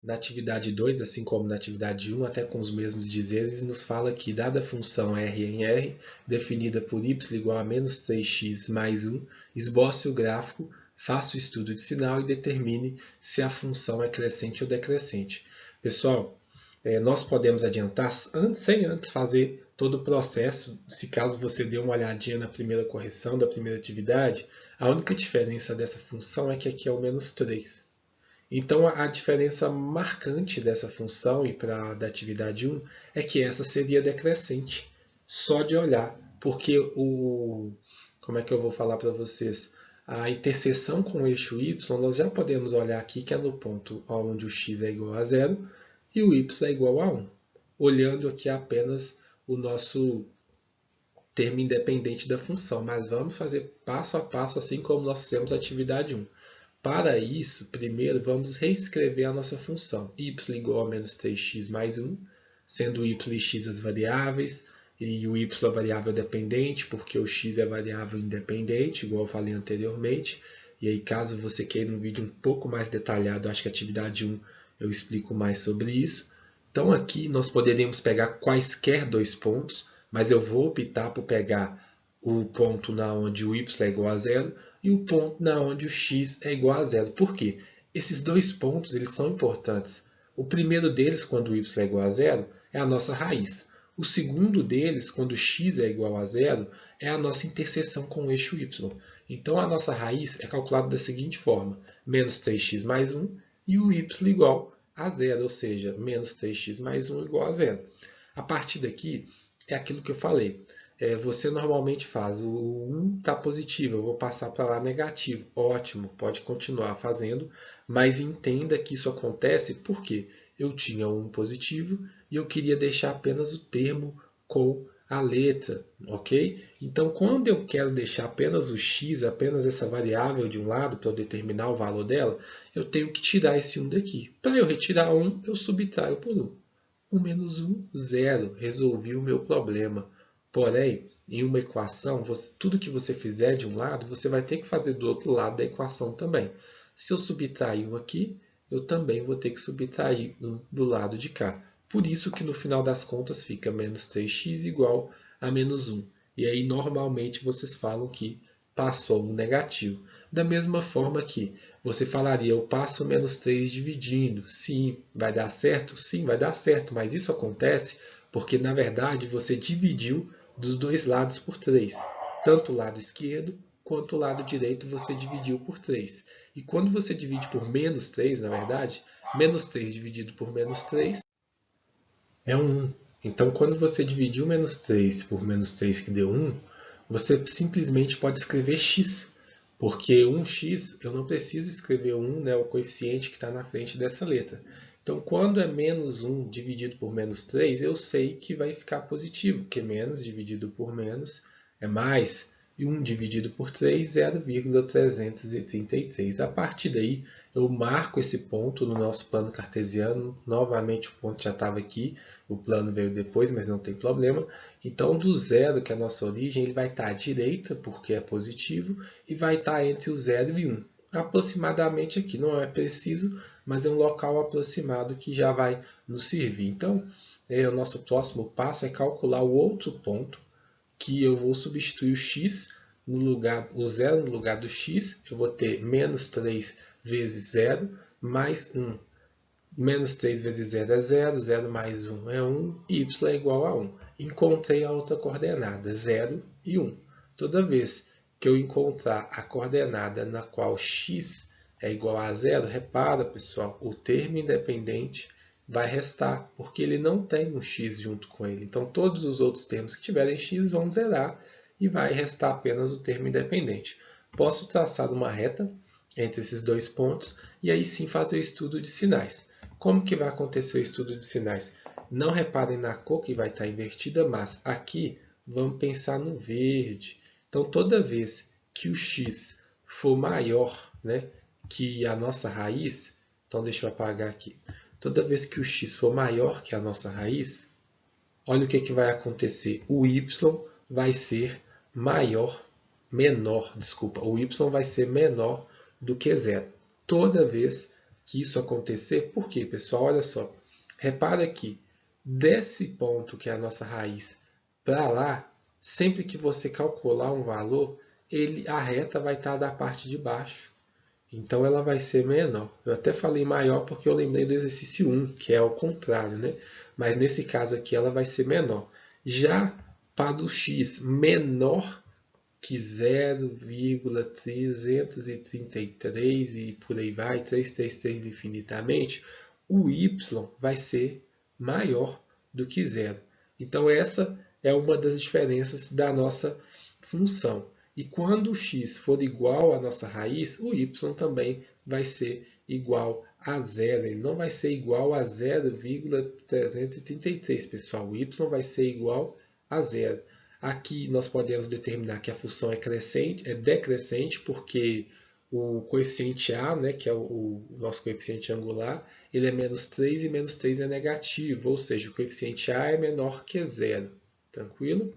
Na atividade 2, assim como na atividade 1, até com os mesmos dizeres, nos fala que, dada a função R em R, definida por y igual a menos 3x mais 1, esboce o gráfico, faça o estudo de sinal e determine se a função é crescente ou decrescente. Pessoal, nós podemos adiantar sem antes fazer todo o processo. Se caso você dê uma olhadinha na primeira correção da primeira atividade, a única diferença dessa função é que aqui é o menos 3. Então, a diferença marcante dessa função e para da atividade 1 é que essa seria decrescente, só de olhar, porque como é que eu vou falar para vocês? A interseção com o eixo y, nós já podemos olhar aqui que é no ponto onde o x é igual a 0 e o y é igual a 1, olhando aqui apenas o nosso termo independente da função, mas vamos fazer passo a passo, assim como nós fizemos a atividade 1. Para isso, primeiro vamos reescrever a nossa função y igual a menos 3x mais 1, sendo y e x as variáveis, e o y a variável dependente, porque o x é variável independente, igual eu falei anteriormente. E aí, caso você queira um vídeo um pouco mais detalhado, acho que a atividade 1 eu explico mais sobre isso. Então aqui nós poderíamos pegar quaisquer dois pontos, mas eu vou optar por pegar o ponto na onde o y é igual a 0 e o ponto na onde o x é igual a 0. Por quê? Esses dois pontos eles são importantes. O primeiro deles, quando o y é igual a 0, é a nossa raiz. O segundo deles, quando x é igual a 0, é a nossa interseção com o eixo y. Então, a nossa raiz é calculada da seguinte forma: menos 3x mais 1 e o y igual a 0, ou seja, menos 3x mais 1 igual a 0. A partir daqui, é aquilo que eu falei. Você normalmente faz o 1 está positivo, eu vou passar para lá negativo. Ótimo, pode continuar fazendo, mas entenda que isso acontece porque eu tinha um positivo e eu queria deixar apenas o termo com a letra, ok? Então, quando eu quero deixar apenas o x, apenas essa variável de um lado para eu determinar o valor dela, eu tenho que tirar esse 1 daqui. Para eu retirar 1, eu subtraio por 1. 1 menos 1, 0. Resolvi o meu problema. Porém, em uma equação, tudo que você fizer de um lado, você vai ter que fazer do outro lado da equação também. Se eu subtrair 1 aqui, eu também vou ter que subtrair 1 do lado de cá. Por isso que no final das contas fica menos 3x igual a menos 1. E aí normalmente vocês falam que passou um negativo. Da mesma forma que você falaria, eu passo menos 3 dividindo. Sim, vai dar certo? Sim, vai dar certo, mas isso acontece porque na verdade você dividiu dos dois lados por 3. Tanto o lado esquerdo quanto o lado direito você dividiu por 3. E quando você divide por menos 3, na verdade, menos 3 dividido por menos 3 é 1. Então, quando você dividiu menos 3 por menos 3, que deu 1, você simplesmente pode escrever x. Porque 1x, eu não preciso escrever 1, né, o coeficiente que está na frente dessa letra. Então, quando é menos 1 dividido por menos 3, eu sei que vai ficar positivo, porque menos dividido por menos é mais. E 1 dividido por 3, 0,333. A partir daí, eu marco esse ponto no nosso plano cartesiano. Novamente, o ponto já estava aqui, o plano veio depois, mas não tem problema. Então, do zero, que é a nossa origem, ele vai estar à direita, porque é positivo, e vai estar entre o 0 e 1. Aproximadamente aqui, não é preciso, mas é um local aproximado que já vai nos servir. Então, o nosso próximo passo é calcular o outro ponto, que eu vou substituir o x no lugar, o 0 no lugar do x, eu vou ter menos 3 vezes 0 mais 1. Menos 3 vezes 0 é 0, 0 mais 1 é 1, e y é igual a 1. Encontrei a outra coordenada, 0 e 1. Toda vez que eu encontrar a coordenada na qual x é igual a 0, repara, pessoal, o termo independente vai restar, porque ele não tem um x junto com ele. Então, todos os outros termos que tiverem x vão zerar e vai restar apenas o termo independente. Posso traçar uma reta entre esses dois pontos e aí sim fazer o estudo de sinais. Como que vai acontecer o estudo de sinais? Não reparem na cor que vai estar invertida, mas aqui vamos pensar no verde. Então, toda vez que o x for maior, né, que a nossa raiz, então deixa eu apagar aqui. Toda vez que o x for maior que a nossa raiz, olha o que vai acontecer. O y vai ser menor do que 0. Toda vez que isso acontecer. Por quê, pessoal? Olha só. Repara que desse ponto, que é a nossa raiz, para lá, sempre que você calcular um valor, a reta vai estar da parte de baixo. Então ela vai ser menor. Eu até falei maior porque eu lembrei do exercício 1, que é ao contrário, né? Mas nesse caso aqui ela vai ser menor. Já para o x menor que 0,333 e por aí vai, 333 infinitamente, o y vai ser maior do que zero. Então essa é uma das diferenças da nossa função. E quando o x for igual à nossa raiz, o y também vai ser igual a zero. Ele não vai ser igual a 0,333, pessoal. O y vai ser igual a zero. Aqui nós podemos determinar que a função é decrescente, porque o coeficiente a, né, que é o nosso coeficiente angular, ele é menos 3 e menos 3 é negativo, ou seja, o coeficiente a é menor que zero. Tranquilo?